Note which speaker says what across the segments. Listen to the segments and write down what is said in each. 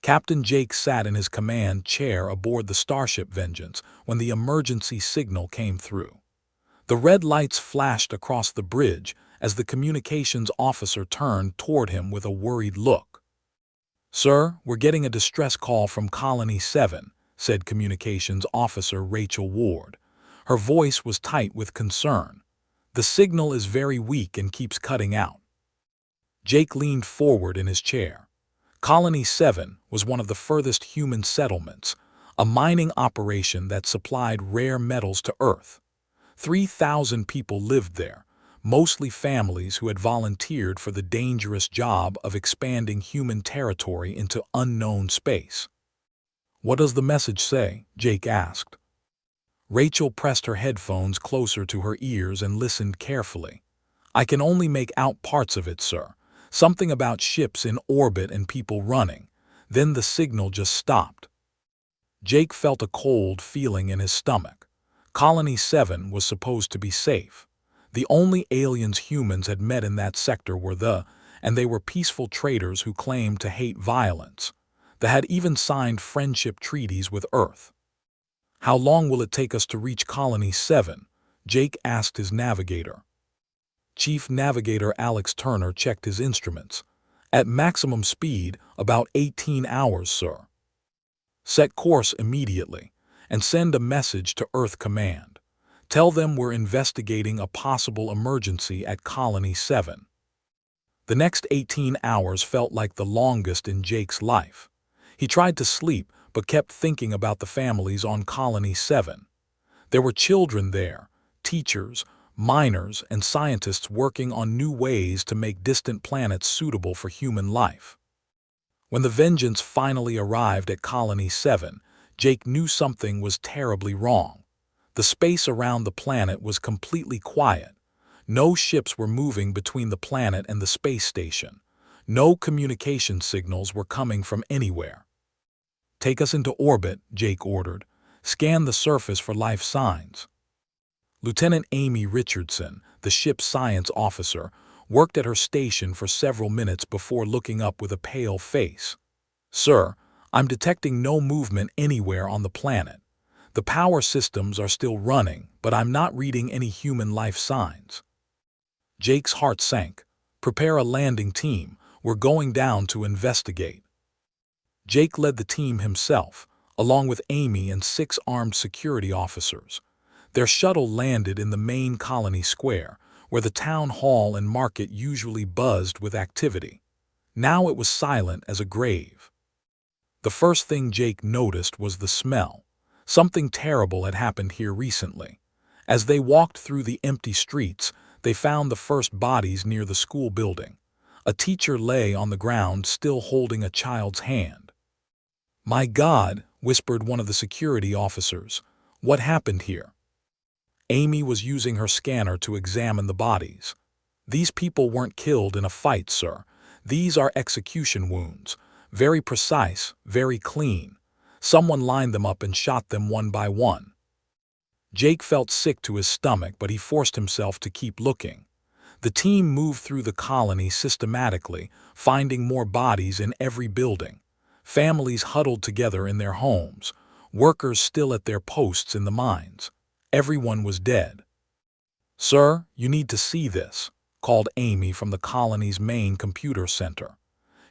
Speaker 1: Captain Jake sat in his command chair aboard the starship Vengeance when the emergency signal came through. The red lights flashed across the bridge as the communications officer turned toward him with a worried look. "Sir, we're getting a distress call from Colony 7, said Communications Officer Rachel Ward. Her voice was tight with concern. "The signal is very weak and keeps cutting out." Jake leaned forward in his chair. Colony 7 was one of the furthest human settlements, a mining operation that supplied rare metals to Earth. 3,000 people lived there, mostly families who had volunteered for the dangerous job of expanding human territory into unknown space. "What does the message say?" Jake asked. Rachel pressed her headphones closer to her ears and listened carefully. "I can only make out parts of it, sir. Something about ships in orbit and people running. Then the signal just stopped." Jake felt a cold feeling in his stomach. Colony 7 was supposed to be safe. The only aliens humans had met in that sector and they were peaceful traders who claimed to hate violence. They had even signed friendship treaties with Earth. "How long will it take us to reach Colony 7? Jake asked his navigator. Chief Navigator Alex Turner checked his instruments. "At maximum speed, about 18 hours, sir." "Set course immediately, and send a message to Earth Command. Tell them we're investigating a possible emergency at Colony 7. The next 18 hours felt like the longest in Jake's life. He tried to sleep, but kept thinking about the families on Colony 7. There were children there, teachers, miners, and scientists working on new ways to make distant planets suitable for human life. When the Vengeance finally arrived at Colony 7, Jake knew something was terribly wrong. The space around the planet was completely quiet. No ships were moving between the planet and the space station. No communication signals were coming from anywhere. "Take us into orbit," Jake ordered. "Scan the surface for life signs." Lieutenant Amy Richardson, the ship's science officer, worked at her station for several minutes before looking up with a pale face. "Sir, I'm detecting no movement anywhere on the planet. The power systems are still running, but I'm not reading any human life signs." Jake's heart sank. "Prepare a landing team. We're going down to investigate." Jake led the team himself, along with Amy and 6 armed security officers. Their shuttle landed in the main colony square, where the town hall and market usually buzzed with activity. Now it was silent as a grave. The first thing Jake noticed was the smell. Something terrible had happened here recently. As they walked through the empty streets, they found the first bodies near the school building. A teacher lay on the ground, still holding a child's hand. "My God," whispered one of the security officers. "What happened here?" Amy was using her scanner to examine the bodies. "These people weren't killed in a fight, sir. These are execution wounds. Very precise, very clean. Someone lined them up and shot them one by one." Jake felt sick to his stomach, but he forced himself to keep looking. The team moved through the colony systematically, finding more bodies in every building. Families huddled together in their homes, workers still at their posts in the mines. Everyone was dead. "Sir, you need to see this," called Amy from the colony's main computer center.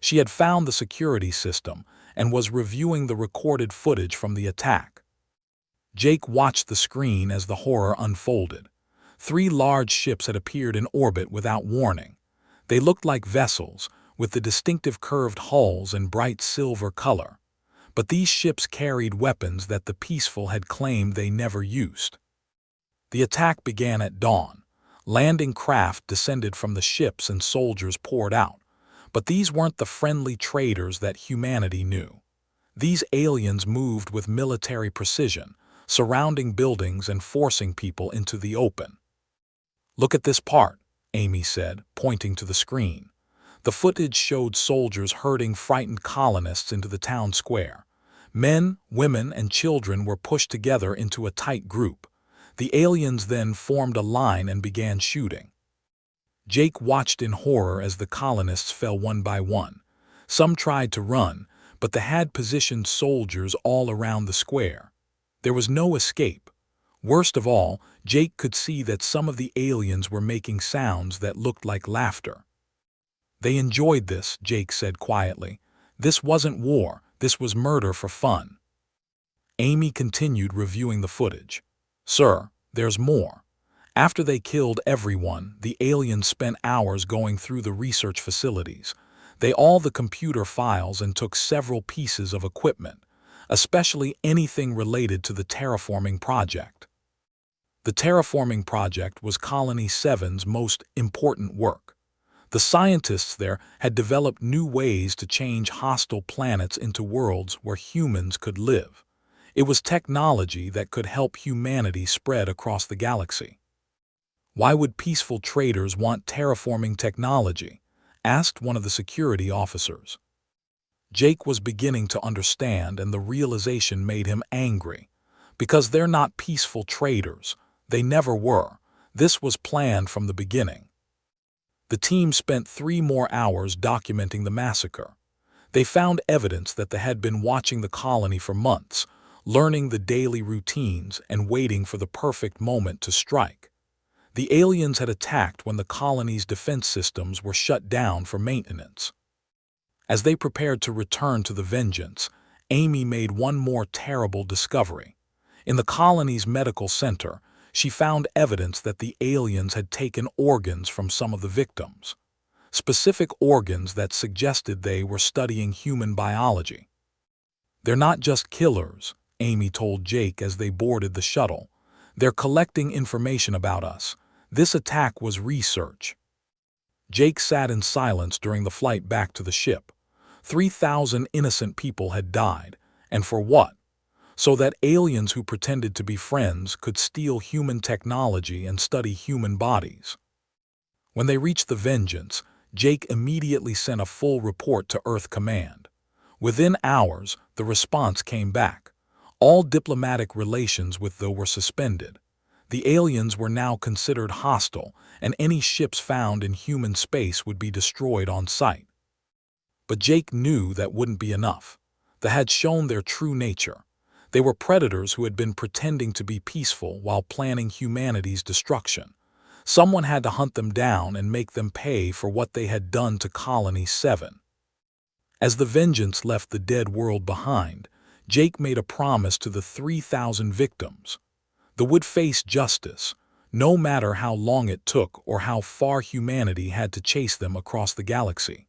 Speaker 1: She had found the security system and was reviewing the recorded footage from the attack. Jake watched the screen as the horror unfolded. 3 large ships had appeared in orbit without warning. They looked like vessels, with the distinctive curved hulls and bright silver color. But these ships carried weapons that the peaceful had claimed they never used. The attack began at dawn. Landing craft descended from the ships and soldiers poured out. But these weren't the friendly traders that humanity knew. These aliens moved with military precision, surrounding buildings and forcing people into the open. "Look at this part," Amy said, pointing to the screen. The footage showed soldiers herding frightened colonists into the town square. Men, women, and children were pushed together into a tight group. The aliens then formed a line and began shooting. Jake watched in horror as the colonists fell one by one. Some tried to run, but they had positioned soldiers all around the square. There was no escape. Worst of all, Jake could see that some of the aliens were making sounds that looked like laughter. They enjoyed this, Jake said quietly. This wasn't war, this was murder for fun. Amy continued reviewing the footage. Sir, there's more. After they killed everyone, the aliens spent hours going through the research facilities. They all the computer files and took several pieces of equipment, especially anything related to the terraforming project. The terraforming project was Colony 7's most important work. The scientists there had developed new ways to change hostile planets into worlds where humans could live. It was technology that could help humanity spread across the galaxy. Why would peaceful traders want terraforming technology? Asked one of the security officers. Jake was beginning to understand, and the realization made him angry. Because they're not peaceful traders. They never were. This was planned from the beginning. The team spent 3 more hours documenting the massacre. They found evidence that they had been watching the colony for months, learning the daily routines and waiting for the perfect moment to strike. The aliens had attacked when the colony's defense systems were shut down for maintenance. As they prepared to return to the Vengeance, Amy made one more terrible discovery. In the colony's medical center, she found evidence that the aliens had taken organs from some of the victims. Specific organs that suggested they were studying human biology. They're not just killers, Amy told Jake as they boarded the shuttle. They're collecting information about us. This attack was research. Jake sat in silence during the flight back to the ship. 3,000 innocent people had died. And for what? So that aliens who pretended to be friends could steal human technology and study human bodies. When they reached the Vengeance, Jake immediately sent a full report to Earth Command. Within hours, the response came back. All diplomatic relations with them were suspended. The aliens were now considered hostile, and any ships found in human space would be destroyed on sight. But Jake knew that wouldn't be enough. They had shown their true nature. They were predators who had been pretending to be peaceful while planning humanity's destruction. Someone had to hunt them down and make them pay for what they had done to Colony 7. As the Vengeance left the dead world behind, Jake made a promise to the 3,000 victims. They would face justice, no matter how long it took or how far humanity had to chase them across the galaxy.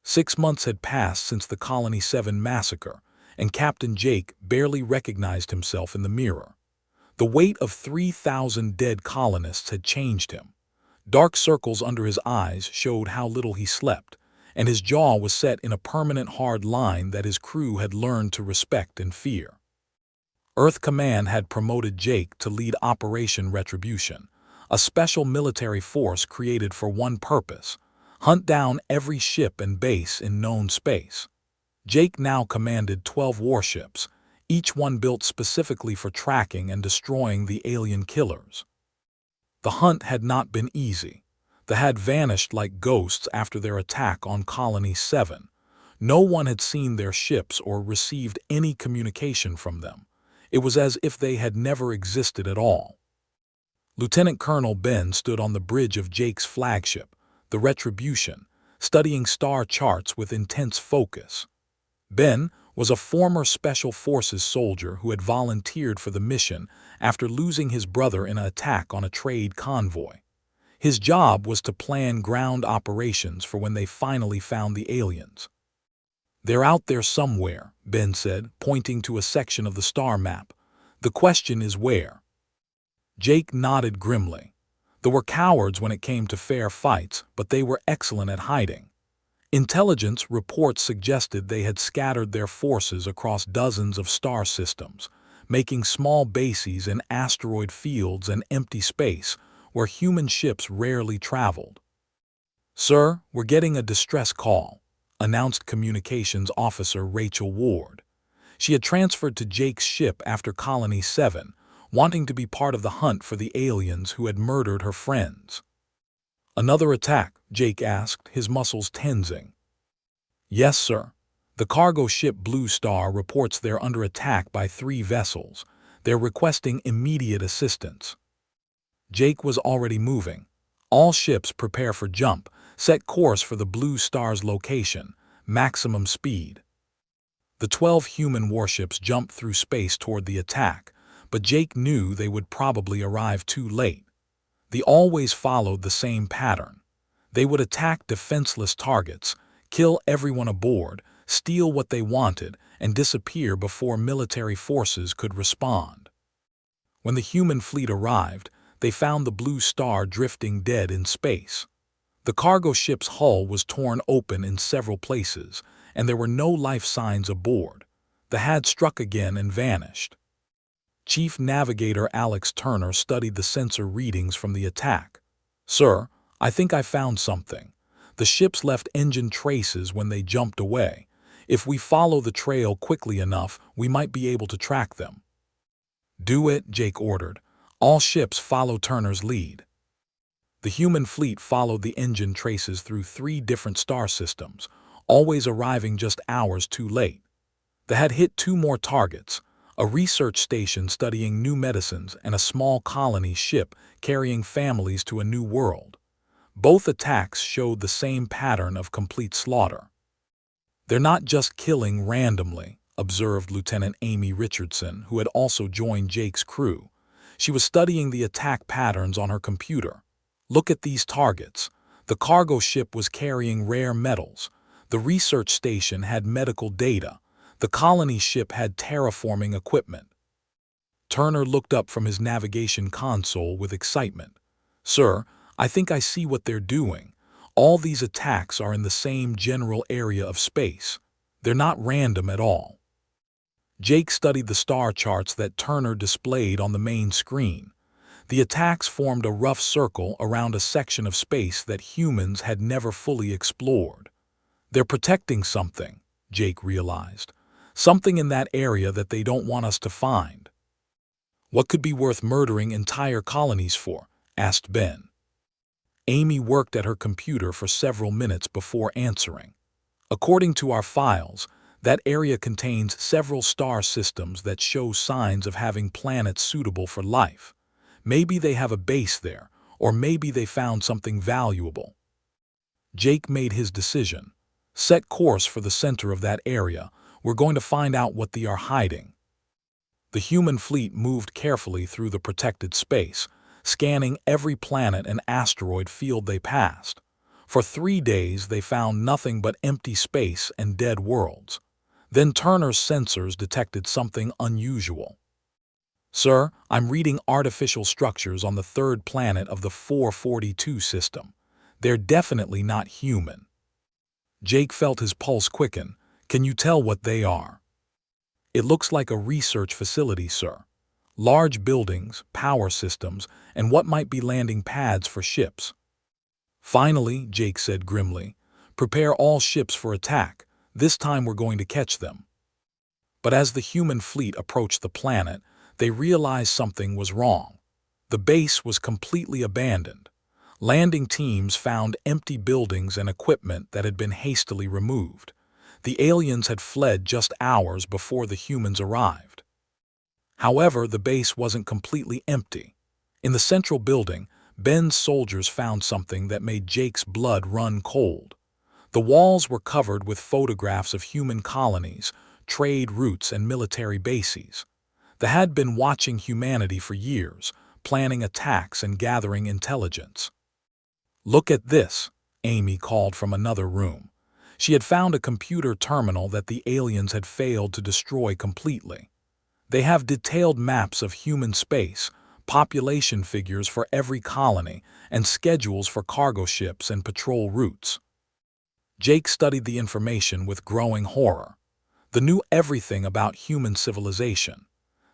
Speaker 1: 6 months had passed since the Colony 7 massacre, and Captain Jake barely recognized himself in the mirror. The weight of 3,000 dead colonists had changed him. Dark circles under his eyes showed how little he slept, and his jaw was set in a permanent hard line that his crew had learned to respect and fear. Earth Command had promoted Jake to lead Operation Retribution, a special military force created for one purpose: hunt down every ship and base in known space. Jake now commanded 12 warships, each one built specifically for tracking and destroying the alien killers. The hunt had not been easy. They had vanished like ghosts after their attack on Colony 7. No one had seen their ships or received any communication from them. It was as if they had never existed at all. Lieutenant Colonel Ben stood on the bridge of Jake's flagship, the Retribution, studying star charts with intense focus. Ben was a former Special Forces soldier who had volunteered for the mission after losing his brother in an attack on a trade convoy. His job was to plan ground operations for when they finally found the aliens. "They're out there somewhere," Ben said, pointing to a section of the star map. "The question is where?" Jake nodded grimly. They were cowards when it came to fair fights, but they were excellent at hiding. Intelligence reports suggested they had scattered their forces across dozens of star systems, making small bases in asteroid fields and empty space where human ships rarely traveled. "Sir, we're getting a distress call," announced Communications Officer Rachel Ward. She had transferred to Jake's ship after Colony 7, wanting to be part of the hunt for the aliens who had murdered her friends. "Another attack?" Jake asked, his muscles tensing. "Yes, sir. The cargo ship Blue Star reports they're under attack by 3 vessels. They're requesting immediate assistance. Jake was already moving. All ships prepare for jump. Set course for the Blue Star's location. Maximum speed. The 12 human warships jumped through space toward the attack, but Jake knew they would probably arrive too late. They always followed the same pattern. They would attack defenseless targets, kill everyone aboard, steal what they wanted, and disappear before military forces could respond. When the human fleet arrived, they found the Blue Star drifting dead in space. The cargo ship's hull was torn open in several places, and there were no life signs aboard. The had struck again and vanished. Chief Navigator Alex Turner studied the sensor readings from the attack. "Sir, I think I found something. The ships left engine traces when they jumped away. If we follow the trail quickly enough, we might be able to track them." "Do it," Jake ordered. All ships follow Turner's lead. The human fleet followed the engine traces through 3 different star systems, always arriving just hours too late. They had hit 2 more targets, a research station studying new medicines and a small colony ship carrying families to a new world. Both attacks showed the same pattern of complete slaughter. "They're not just killing randomly," observed Lieutenant Amy Richardson, who had also joined Jake's crew. She was studying the attack patterns on her computer. "Look at these targets. The cargo ship was carrying rare metals. The research station had medical data. The colony ship had terraforming equipment." Turner looked up from his navigation console with excitement. "Sir, I think I see what they're doing. All these attacks are in the same general area of space. They're not random at all." Jake studied the star charts that Turner displayed on the main screen. The attacks formed a rough circle around a section of space that humans had never fully explored. "They're protecting something," Jake realized. "Something in that area that they don't want us to find." "What could be worth murdering entire colonies for?" asked Ben. Amy worked at her computer for several minutes before answering. "According to our files, that area contains several star systems that show signs of having planets suitable for life. Maybe they have a base there, or maybe they found something valuable." Jake made his decision. "Set course for the center of that area. We're going to find out what they are hiding." The human fleet moved carefully through the protected space, scanning every planet and asteroid field they passed. For 3 days they found nothing but empty space and dead worlds. Then Turner's sensors detected something unusual. "Sir, I'm reading artificial structures on the 3rd planet of the 442 system. They're definitely not human." Jake felt his pulse quicken. "Can you tell what they are?" "It looks like a research facility, sir. Large buildings, power systems, and what might be landing pads for ships." "Finally," Jake said grimly, "prepare all ships for attack. This time we're going to catch them." But as the human fleet approached the planet, they realized something was wrong. The base was completely abandoned. Landing teams found empty buildings and equipment that had been hastily removed. The aliens had fled just hours before the humans arrived. However, the base wasn't completely empty. In the central building, Ben's soldiers found something that made Jake's blood run cold. The walls were covered with photographs of human colonies, trade routes, and military bases. They had been watching humanity for years, planning attacks and gathering intelligence. "Look at this," Amy called from another room. She had found a computer terminal that the aliens had failed to destroy completely. "They have detailed maps of human space, population figures for every colony, and schedules for cargo ships and patrol routes." Jake studied the information with growing horror. They knew everything about human civilization.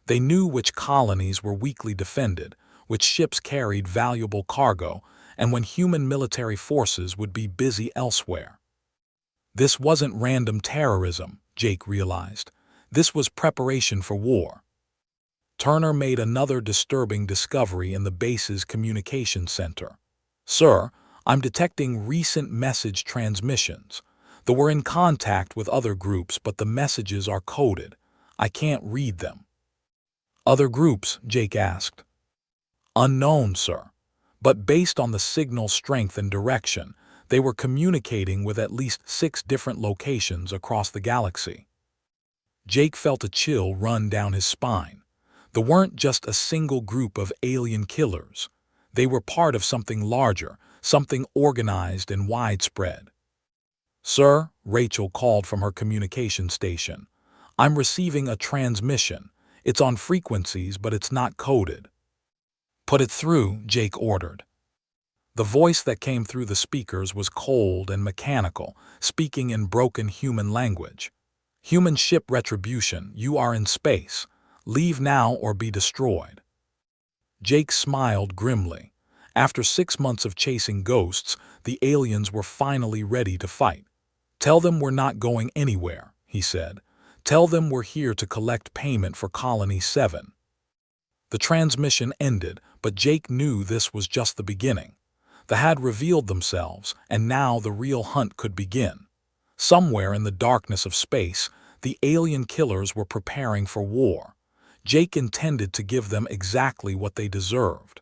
Speaker 1: They knew which colonies were weakly defended, which ships carried valuable cargo, and when human military forces would be busy elsewhere. This wasn't random terrorism, Jake realized. This was preparation for war. Turner made another disturbing discovery in the base's communication center. "Sir, I'm detecting recent message transmissions. They were in contact with other groups, but the messages are coded. I can't read them." "Other groups?" Jake asked. "Unknown, sir. But based on the signal strength and direction, they were communicating with at least 6 different locations across the galaxy." Jake felt a chill run down his spine. They weren't just a single group of alien killers. They were part of something larger, something organized and widespread. "Sir," Rachel called from her communication station, "I'm receiving a transmission. It's on frequencies, but it's not coded." "Put it through," Jake ordered. The voice that came through the speakers was cold and mechanical, speaking in broken human language. "Human ship Retribution, you are in space. Leave now or be destroyed." Jake smiled grimly. After 6 months of chasing ghosts, the aliens were finally ready to fight. "Tell them we're not going anywhere," he said. "Tell them we're here to collect payment for Colony 7. The transmission ended, but Jake knew this was just the beginning. They had revealed themselves, and now the real hunt could begin. Somewhere in the darkness of space, the alien killers were preparing for war. Jake intended to give them exactly what they deserved.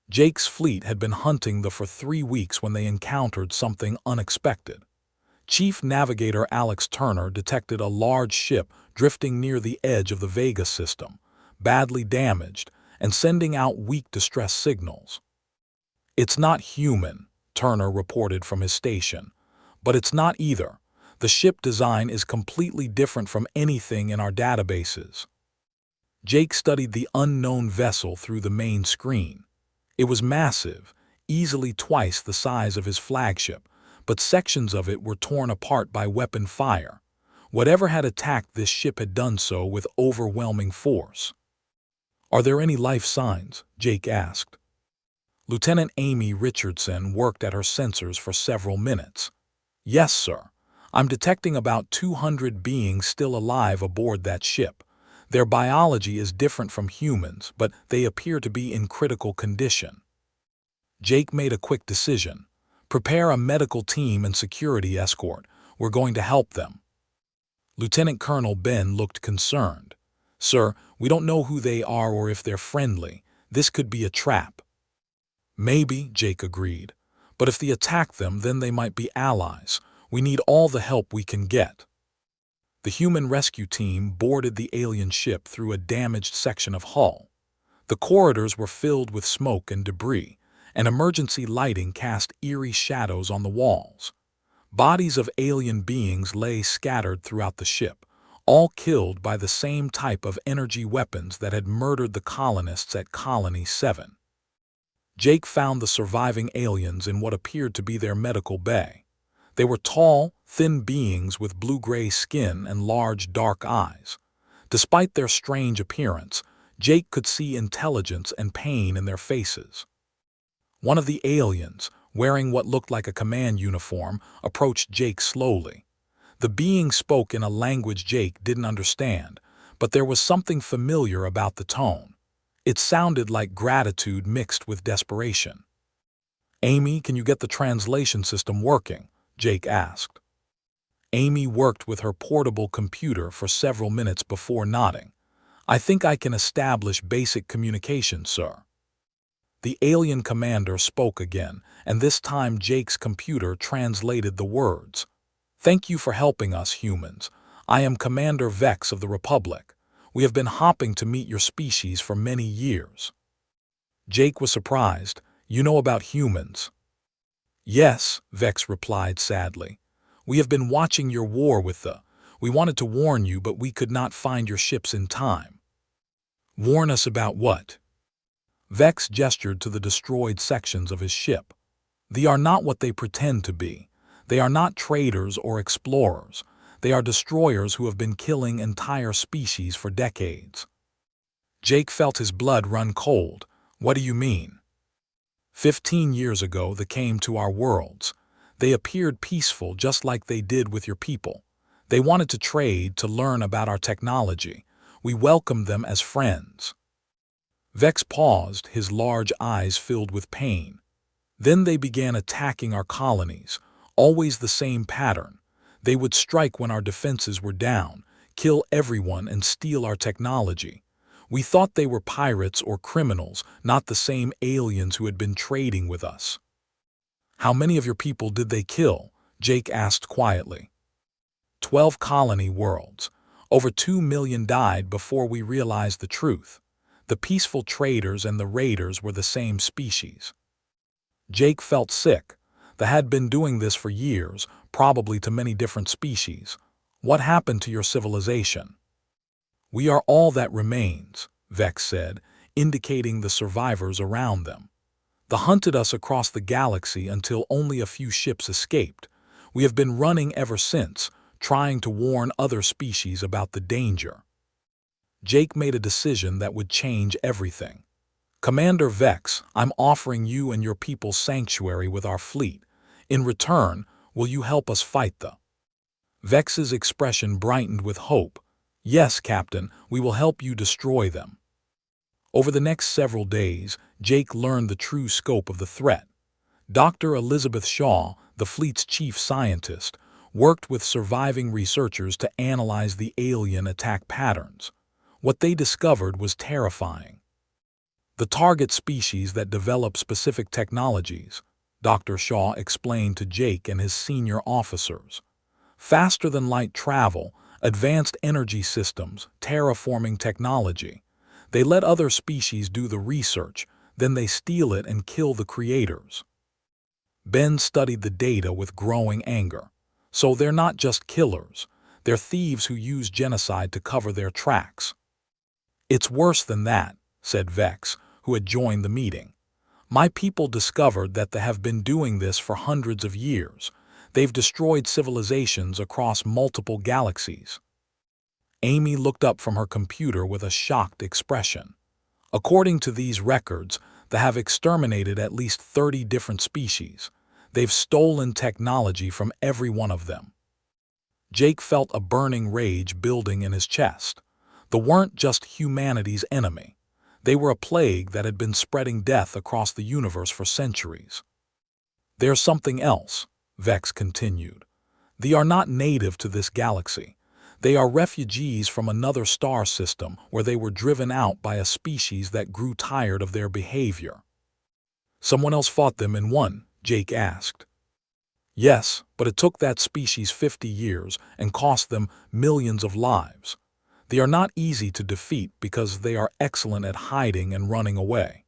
Speaker 1: Jake's fleet had been hunting them for 3 weeks when they encountered something unexpected. Chief Navigator Alex Turner detected a large ship drifting near the edge of the Vega system, badly damaged and sending out weak distress signals. "It's not human," Turner reported from his station. "But it's not either. The ship design is completely different from anything in our databases." Jake studied the unknown vessel through the main screen. It was massive, easily twice the size of his flagship, but sections of it were torn apart by weapon fire. Whatever had attacked this ship had done so with overwhelming force. "Are there any life signs?" Jake asked. Lieutenant Amy Richardson worked at her sensors for several minutes. "Yes, sir. I'm detecting about 200 beings still alive aboard that ship. Their biology is different from humans, but they appear to be in critical condition." Jake made a quick decision. "Prepare a medical team and security escort. We're going to help them." Lieutenant Colonel Ben looked concerned. "Sir, we don't know who they are or if they're friendly. This could be a trap." "Maybe," Jake agreed. "But if they attack them, then they might be allies. We need all the help we can get." The human rescue team boarded the alien ship through a damaged section of hull. The corridors were filled with smoke and debris, and emergency lighting cast eerie shadows on the walls. Bodies of alien beings lay scattered throughout the ship, all killed by the same type of energy weapons that had murdered the colonists at Colony 7. Jake found the surviving aliens in what appeared to be their medical bay. They were tall, thin beings with blue-gray skin and large, dark eyes. Despite their strange appearance, Jake could see intelligence and pain in their faces. One of the aliens, wearing what looked like a command uniform, approached Jake slowly. The being spoke in a language Jake didn't understand, but there was something familiar about the tone. It sounded like gratitude mixed with desperation. "Amy, can you get the translation system working?" Jake asked. Amy worked with her portable computer for several minutes before nodding. "I think I can establish basic communication, sir." The alien commander spoke again, and this time Jake's computer translated the words. "Thank you for helping us, humans. I am Commander Vex of the Republic. We have been hoping to meet your species for many years." Jake was surprised. "You know about humans?" "Yes," Vex replied sadly. "We have been watching your war with the... We wanted to warn you, but we could not find your ships in time." "Warn us about what?" Vex gestured to the destroyed sections of his ship. "They are not what they pretend to be. They are not traders or explorers. They are destroyers who have been killing entire species for decades." Jake felt his blood run cold. "What do you mean?" 15 years ago they came to our worlds. They appeared peaceful just like they did with your people. They wanted to trade, to learn about our technology. We welcomed them as friends." Vex paused, his large eyes filled with pain. "Then they began attacking our colonies, always the same pattern. They would strike when our defenses were down, kill everyone and steal our technology. We thought they were pirates or criminals, not the same aliens who had been trading with us. How many of your people did they kill? Jake asked quietly. 12 colony worlds. Over 2 million died before we realized the truth. The peaceful traders and the raiders were the same species. Jake felt sick. They had been doing this for years, probably to many different species. What happened to your civilization? We are all that remains, Vex said, indicating the survivors around them. They hunted us across the galaxy until only a few ships escaped. We have been running ever since, trying to warn other species about the danger. Jake made a decision that would change everything. Commander Vex, I'm offering you and your people sanctuary with our fleet. In return, will you help us fight the... Vex's expression brightened with hope. Yes, Captain, we will help you destroy them. Over the next several days, Jake learned the true scope of the threat. Dr. Elizabeth Shaw, the fleet's chief scientist, worked with surviving researchers to analyze the alien attack patterns. What they discovered was terrifying. The target species that develop specific technologies, Dr. Shaw explained to Jake and his senior officers. Faster-than-light travel, advanced energy systems, terraforming technology. They let other species do the research, then they steal it and kill the creators. Ben studied the data with growing anger. So they're not just killers. They're thieves who use genocide to cover their tracks. It's worse than that, said Vex, who had joined the meeting. My people discovered that they have been doing this for hundreds of years. They've destroyed civilizations across multiple galaxies. Amy looked up from her computer with a shocked expression. According to these records, they have exterminated at least 30 different species. They've stolen technology from every one of them. Jake felt a burning rage building in his chest. They weren't just humanity's enemy. They were a plague that had been spreading death across the universe for centuries. There's something else, Vex continued. They are not native to this galaxy. They are refugees from another star system where they were driven out by a species that grew tired of their behavior. Someone else fought them and won, Jake asked. Yes, but it took that species 50 years and cost them millions of lives. They are not easy to defeat because they are excellent at hiding and running away.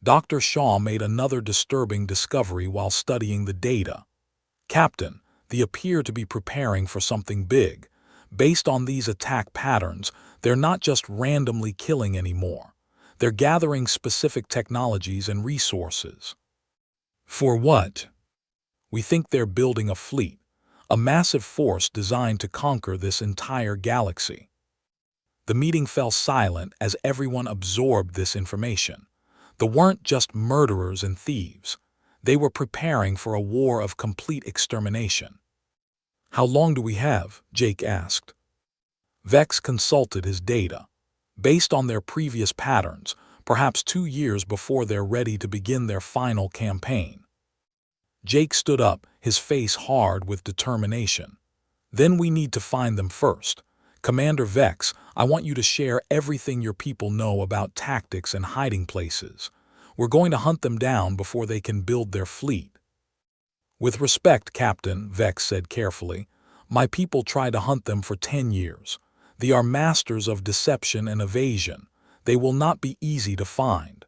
Speaker 1: Dr. Shaw made another disturbing discovery while studying the data. Captain, they appear to be preparing for something big. Based on these attack patterns, they're not just randomly killing anymore. They're gathering specific technologies and resources. For what? We think they're building a fleet, a massive force designed to conquer this entire galaxy. The meeting fell silent as everyone absorbed this information. They weren't just murderers and thieves. They were preparing for a war of complete extermination. How long do we have? Jake asked. Vex consulted his data. Based on their previous patterns, perhaps 2 years before they're ready to begin their final campaign. Jake stood up, his face hard with determination. Then we need to find them first. Commander Vex, I want you to share everything your people know about tactics and hiding places. We're going to hunt them down before they can build their fleet. With respect, Captain, Vex said carefully, my people tried to hunt them for 10 years. They are masters of deception and evasion. They will not be easy to find.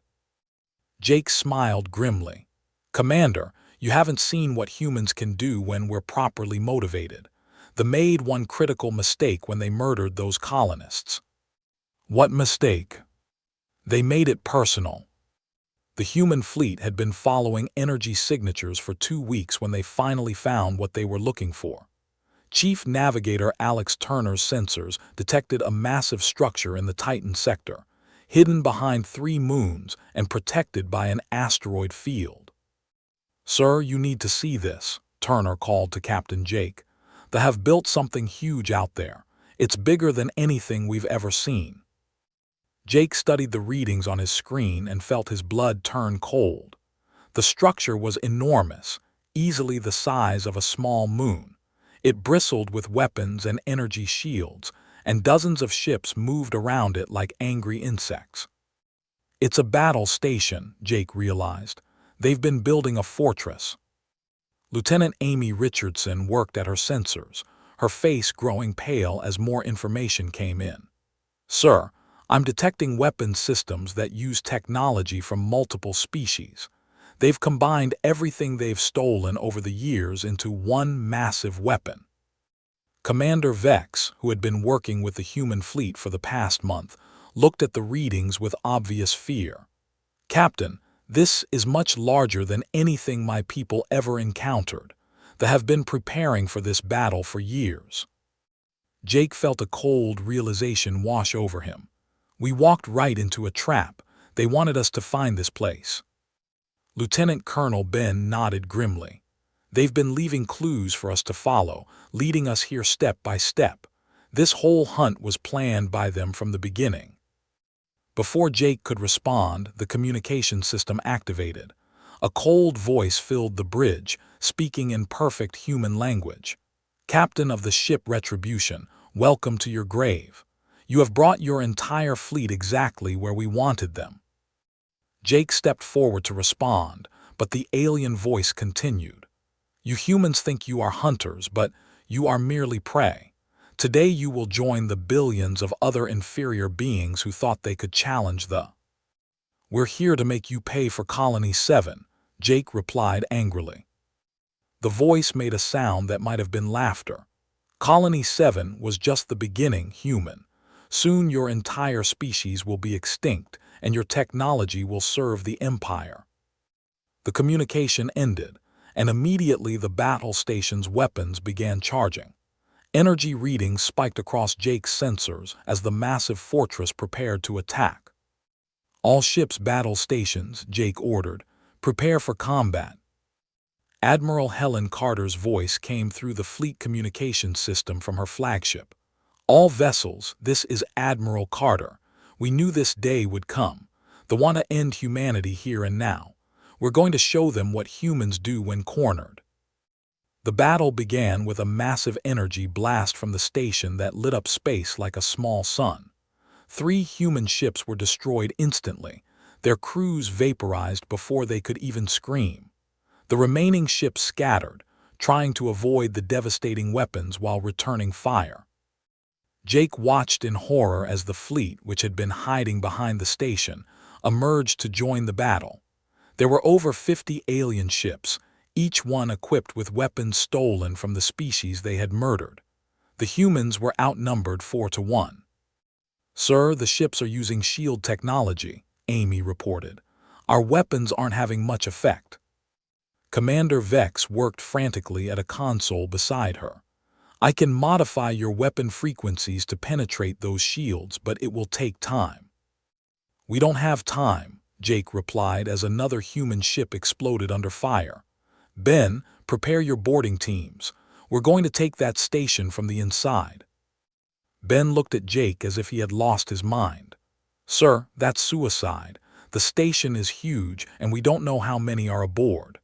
Speaker 1: Jake smiled grimly. Commander, you haven't seen what humans can do when we're properly motivated. They made one critical mistake when they murdered those colonists. What mistake? They made it personal. The human fleet had been following energy signatures for 2 weeks when they finally found what they were looking for. Chief Navigator Alex Turner's sensors detected a massive structure in the Titan sector, hidden behind 3 moons and protected by an asteroid field. Sir, you need to see this, Turner called to Captain Jake. They have built something huge out there. It's bigger than anything we've ever seen. Jake studied the readings on his screen and felt his blood turn cold. The structure was enormous, easily the size of a small moon. It bristled with weapons and energy shields, and dozens of ships moved around it like angry insects. It's a battle station, Jake realized. They've been building a fortress. Lieutenant Amy Richardson worked at her sensors, her face growing pale as more information came in. Sir, I'm detecting weapons systems that use technology from multiple species. They've combined everything they've stolen over the years into one massive weapon. Commander Vex, who had been working with the human fleet for the past month, looked at the readings with obvious fear. Captain, this is much larger than anything my people ever encountered. They have been preparing for this battle for years. Jake felt a cold realization wash over him. We walked right into a trap. They wanted us to find this place. Lieutenant Colonel Ben nodded grimly. They've been leaving clues for us to follow, leading us here step by step. This whole hunt was planned by them from the beginning. Before Jake could respond, the communication system activated. A cold voice filled the bridge, speaking in perfect human language. Captain of the ship Retribution, welcome to your grave. You have brought your entire fleet exactly where we wanted them. Jake stepped forward to respond, but the alien voice continued. You humans think you are hunters, but you are merely prey. Today you will join the billions of other inferior beings who thought they could challenge the... We're here to make you pay for Colony 7, Jake replied angrily. The voice made a sound that might have been laughter. Colony 7 was just the beginning, human. Soon your entire species will be extinct, and your technology will serve the Empire. The communication ended, and immediately the battle station's weapons began charging. Energy readings spiked across Jake's sensors as the massive fortress prepared to attack. All ships' battle stations, Jake ordered, prepare for combat. Admiral Helen Carter's voice came through the fleet communication system from her flagship. All vessels, this is Admiral Carter. We knew this day would come. The one to end humanity here and now. We're going to show them what humans do when cornered. The battle began with a massive energy blast from the station that lit up space like a small sun. 3 human ships were destroyed instantly, their crews vaporized before they could even scream. The remaining ships scattered, trying to avoid the devastating weapons while returning fire. Jake watched in horror as the fleet, which had been hiding behind the station, emerged to join the battle. There were over 50 alien ships, each one equipped with weapons stolen from the species they had murdered. The humans were outnumbered 4-1. Sir, the ships are using shield technology, Amy reported. Our weapons aren't having much effect. Commander Vex worked frantically at a console beside her. I can modify your weapon frequencies to penetrate those shields, but it will take time. We don't have time, Jake replied as another human ship exploded under fire. Ben, prepare your boarding teams. We're going to take that station from the inside. Ben looked at Jake as if he had lost his mind. Sir, that's suicide. The station is huge and we don't know how many are aboard.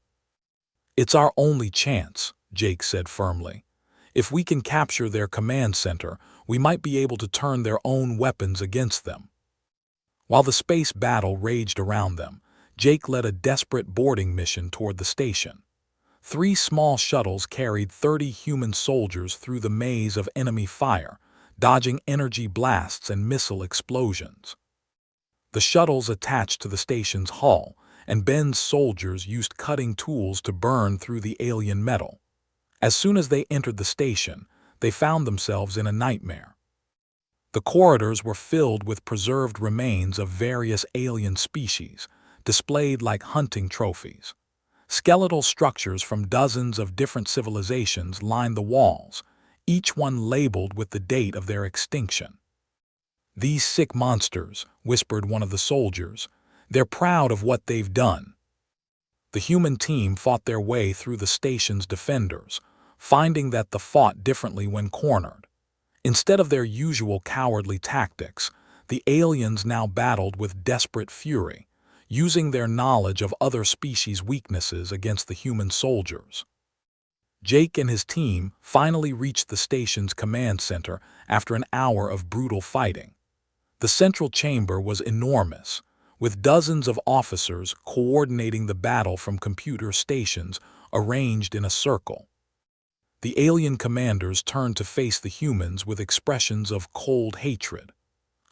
Speaker 1: It's our only chance, Jake said firmly. If we can capture their command center, we might be able to turn their own weapons against them. While the space battle raged around them, Jake led a desperate boarding mission toward the station. 3 small shuttles carried 30 human soldiers through the maze of enemy fire, dodging energy blasts and missile explosions. The shuttles attached to the station's hull, and Ben's soldiers used cutting tools to burn through the alien metal. As soon as they entered the station, they found themselves in a nightmare. The corridors were filled with preserved remains of various alien species, displayed like hunting trophies. Skeletal structures from dozens of different civilizations lined the walls, each one labeled with the date of their extinction. These sick monsters, whispered one of the soldiers. They're proud of what they've done. The human team fought their way through the station's defenders, finding that they fought differently when cornered. Instead of their usual cowardly tactics, the aliens now battled with desperate fury, using their knowledge of other species' weaknesses against the human soldiers. Jake and his team finally reached the station's command center after an hour of brutal fighting. The central chamber was enormous, with dozens of officers coordinating the battle from computer stations arranged in a circle. The alien commanders turned to face the humans with expressions of cold hatred.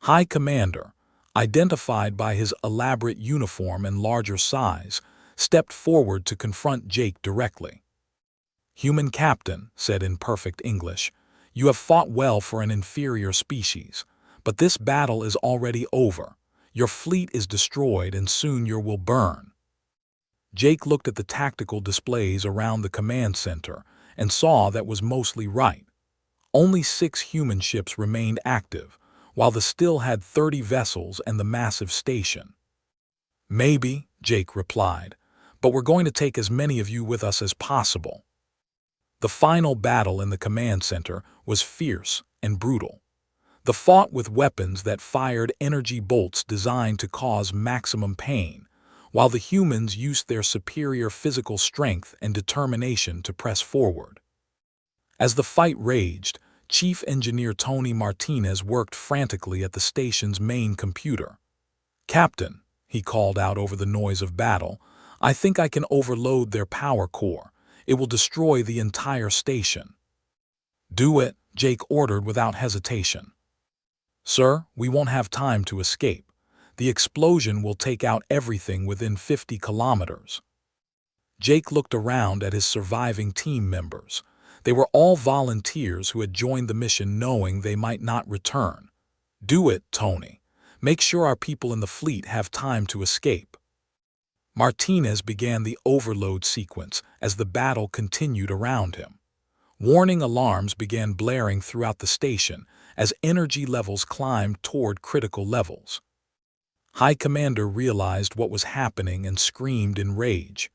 Speaker 1: High Commander, identified by his elaborate uniform and larger size, stepped forward to confront Jake directly. "Human Captain," said in perfect English, "you have fought well for an inferior species, but this battle is already over. Your fleet is destroyed and soon your will burn." Jake looked at the tactical displays around the command center and saw that was mostly right. Only 6 human ships remained active, while the still had 30 vessels and the massive station. "Maybe," Jake replied, "but we're going to take as many of you with us as possible." The final battle in the command center was fierce and brutal. They fought with weapons that fired energy bolts designed to cause maximum pain, while the humans used their superior physical strength and determination to press forward. As the fight raged, Chief Engineer Tony Martinez worked frantically at the station's main computer. "Captain," he called out over the noise of battle, "I think I can overload their power core. It will destroy the entire station." "Do it," Jake ordered without hesitation. "Sir, we won't have time to escape. The explosion will take out everything within 50 kilometers." Jake looked around at his surviving team members. They were all volunteers who had joined the mission knowing they might not return. "Do it, Tony. Make sure our people in the fleet have time to escape." Martinez began the overload sequence as the battle continued around him. Warning alarms began blaring throughout the station as energy levels climbed toward critical levels. High Commander realized what was happening and screamed in rage.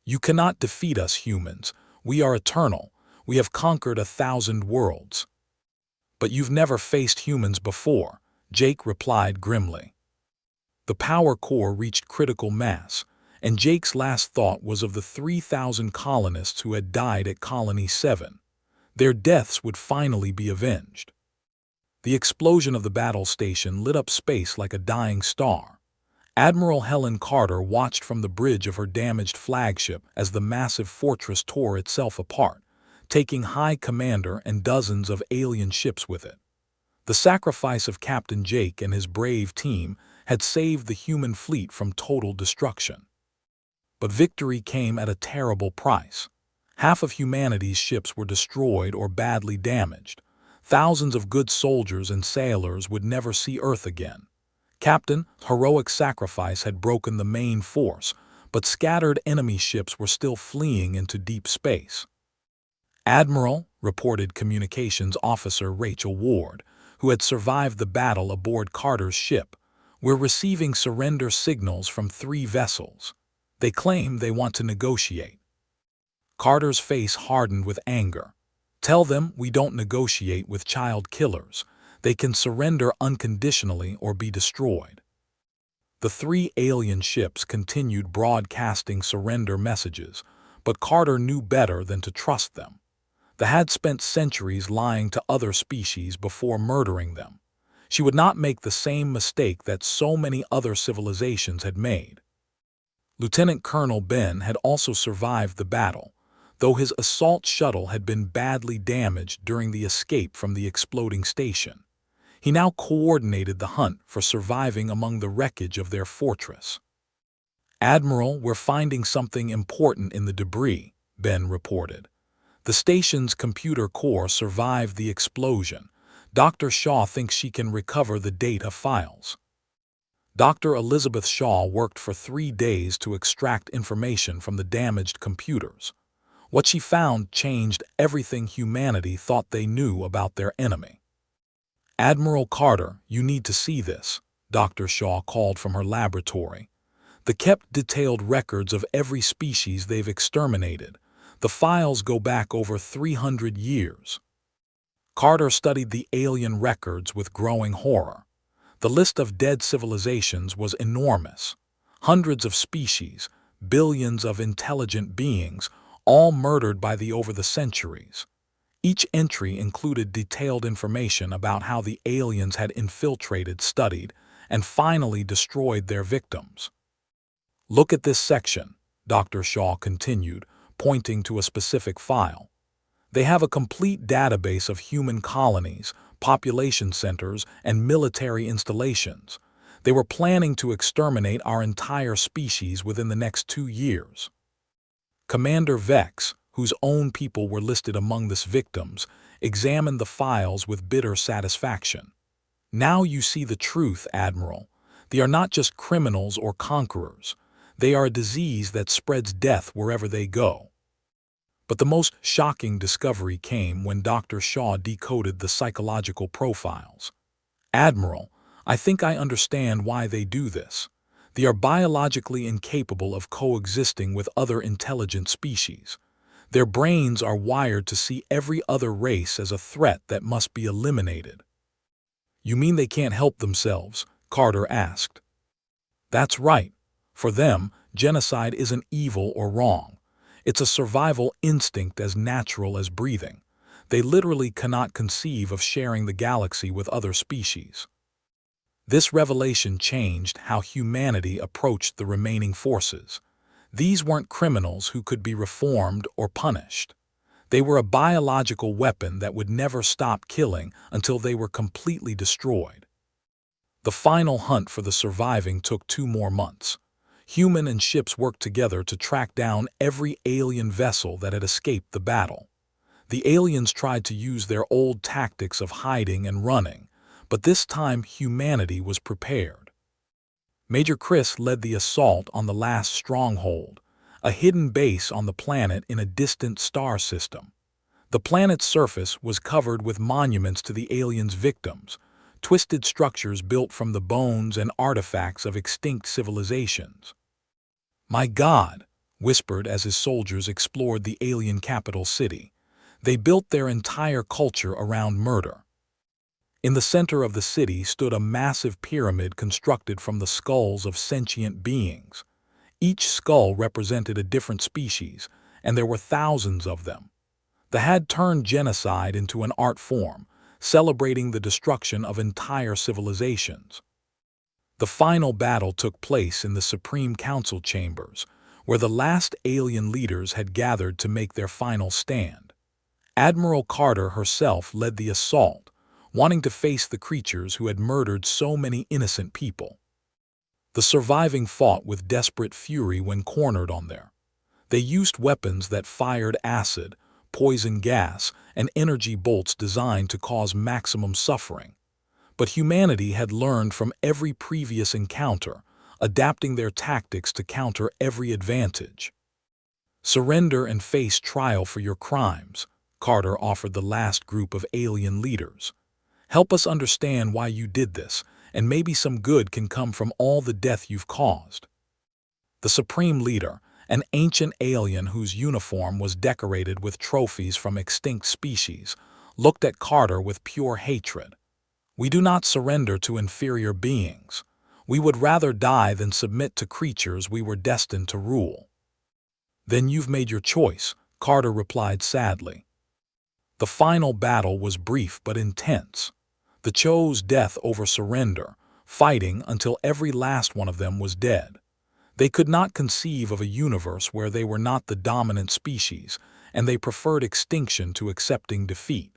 Speaker 1: "You cannot defeat us, humans. We are eternal. We have conquered 1,000 worlds." "But you've never faced humans before," Jake replied grimly. The power core reached critical mass, and Jake's last thought was of the 3,000 colonists who had died at Colony 7. Their deaths would finally be avenged. The explosion of the battle station lit up space like a dying star. Admiral Helen Carter watched from the bridge of her damaged flagship as the massive fortress tore itself apart, taking High Commander and dozens of alien ships with it. The sacrifice of Captain Jake and his brave team had saved the human fleet from total destruction. But victory came at a terrible price. Half of humanity's ships were destroyed or badly damaged. Thousands of good soldiers and sailors would never see Earth again. Captain, heroic sacrifice had broken the main force, but scattered enemy ships were still fleeing into deep space. "Admiral," reported Communications Officer Rachel Ward, who had survived the battle aboard Carter's ship, "we're receiving surrender signals from 3 vessels. They claim they want to negotiate." Carter's face hardened with anger. "Tell them we don't negotiate with child killers. They can surrender unconditionally or be destroyed." The 3 alien ships continued broadcasting surrender messages, but Carter knew better than to trust them. They had spent centuries lying to other species before murdering them. She would not make the same mistake that so many other civilizations had made. Lieutenant Colonel Ben had also survived the battle, though his assault shuttle had been badly damaged during the escape from the exploding station. He now coordinated the hunt for surviving among the wreckage of their fortress. "Admiral, we're finding something important in the debris," Ben reported. "The station's computer core survived the explosion. Dr. Shaw thinks she can recover the data files." Dr. Elizabeth Shaw worked for 3 days to extract information from the damaged computers. What she found changed everything humanity thought they knew about their enemy. "Admiral Carter, you need to see this," Dr. Shaw called from her laboratory. "They kept detailed records of every species they've exterminated. The files go back over 300 years. Carter studied the alien records with growing horror. The list of dead civilizations was enormous. Hundreds of species, billions of intelligent beings, all murdered by the over the centuries. Each entry included detailed information about how the aliens had infiltrated, studied, and finally destroyed their victims. "Look at this section," Dr. Shaw continued, pointing to a specific file. "They have a complete database of human colonies, population centers, and military installations. They were planning to exterminate our entire species within the next 2 years." Commander Vex, whose own people were listed among the victims, examined the files with bitter satisfaction. "Now you see the truth, Admiral. They are not just criminals or conquerors. They are a disease that spreads death wherever they go." But the most shocking discovery came when Dr. Shaw decoded the psychological profiles. "Admiral, I think I understand why they do this. They are biologically incapable of coexisting with other intelligent species. Their brains are wired to see every other race as a threat that must be eliminated." "You mean they can't help themselves?" Carter asked. "That's right. For them, genocide isn't evil or wrong. It's a survival instinct as natural as breathing. They literally cannot conceive of sharing the galaxy with other species." This revelation changed how humanity approached the remaining forces. These weren't criminals who could be reformed or punished. They were a biological weapon that would never stop killing until they were completely destroyed. The final hunt for the surviving took 2 more months. Human and ships worked together to track down every alien vessel that had escaped the battle. The aliens tried to use their old tactics of hiding and running, but this time humanity was prepared. Major Chris led the assault on the last stronghold, a hidden base on the planet in a distant star system. The planet's surface was covered with monuments to the aliens' victims, twisted structures built from the bones and artifacts of extinct civilizations. "My God," whispered as his soldiers explored the alien capital city. "They built their entire culture around murder." In the center of the city stood a massive pyramid constructed from the skulls of sentient beings. Each skull represented a different species, and there were thousands of them. They had turned genocide into an art form, celebrating the destruction of entire civilizations. The final battle took place in the Supreme Council chambers, where the last alien leaders had gathered to make their final stand. Admiral Carter herself led the assault, wanting to face the creatures who had murdered so many innocent people. The surviving fought with desperate fury when cornered on there. They used weapons that fired acid, poison gas, and energy bolts designed to cause maximum suffering. But humanity had learned from every previous encounter, adapting their tactics to counter every advantage. "Surrender and face trial for your crimes," Carter offered the last group of alien leaders. "Help us understand why you did this, and maybe some good can come from all the death you've caused." The Supreme Leader, an ancient alien whose uniform was decorated with trophies from extinct species, looked at Carter with pure hatred. "We do not surrender to inferior beings. We would rather die than submit to creatures we were destined to rule." "Then you've made your choice," Carter replied sadly. The final battle was brief but intense. They chose death over surrender, fighting until every last one of them was dead. They could not conceive of a universe where they were not the dominant species, and they preferred extinction to accepting defeat.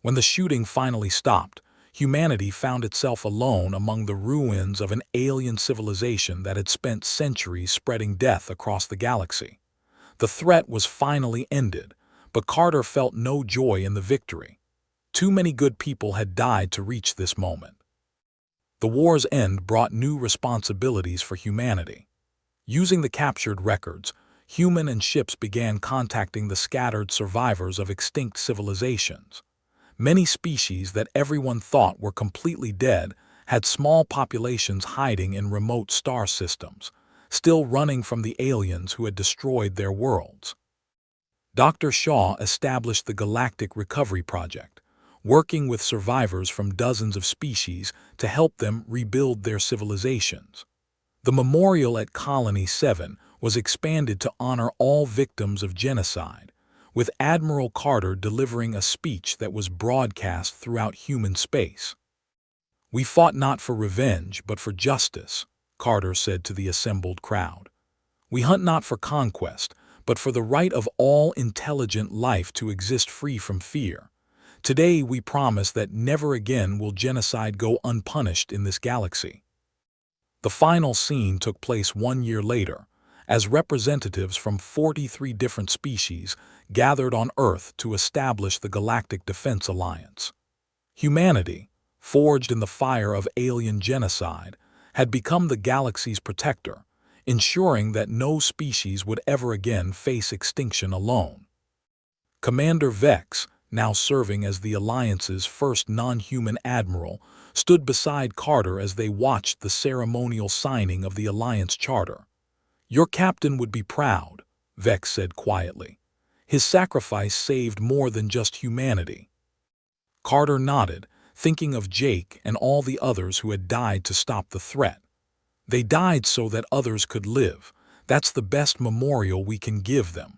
Speaker 1: When the shooting finally stopped, humanity found itself alone among the ruins of an alien civilization that had spent centuries spreading death across the galaxy. The threat was finally ended, but Carter felt no joy in the victory. Too many good people had died to reach this moment. The war's end brought new responsibilities for humanity. Using the captured records, human and ships began contacting the scattered survivors of extinct civilizations. Many species that everyone thought were completely dead had small populations hiding in remote star systems, still running from the aliens who had destroyed their worlds. Dr. Shaw established the Galactic Recovery Project, working with survivors from dozens of species to help them rebuild their civilizations. The memorial at Colony 7 was expanded to honor all victims of genocide, with Admiral Carter delivering a speech that was broadcast throughout human space. "We fought not for revenge, but for justice," Carter said to the assembled crowd. "We hunt not for conquest, but for the right of all intelligent life to exist free from fear. Today we promise that never again will genocide go unpunished in this galaxy." The final scene took place 1 year later, as representatives from 43 different species gathered on Earth to establish the Galactic Defense Alliance. Humanity, forged in the fire of alien genocide, had become the galaxy's protector, ensuring that no species would ever again face extinction alone. Commander Vex, now serving as the Alliance's first non-human admiral, stood beside Carter as they watched the ceremonial signing of the Alliance Charter. "Your captain would be proud," Vex said quietly. "His sacrifice saved more than just humanity." Carter nodded, thinking of Jake and all the others who had died to stop the threat. "They died so that others could live. That's the best memorial we can give them."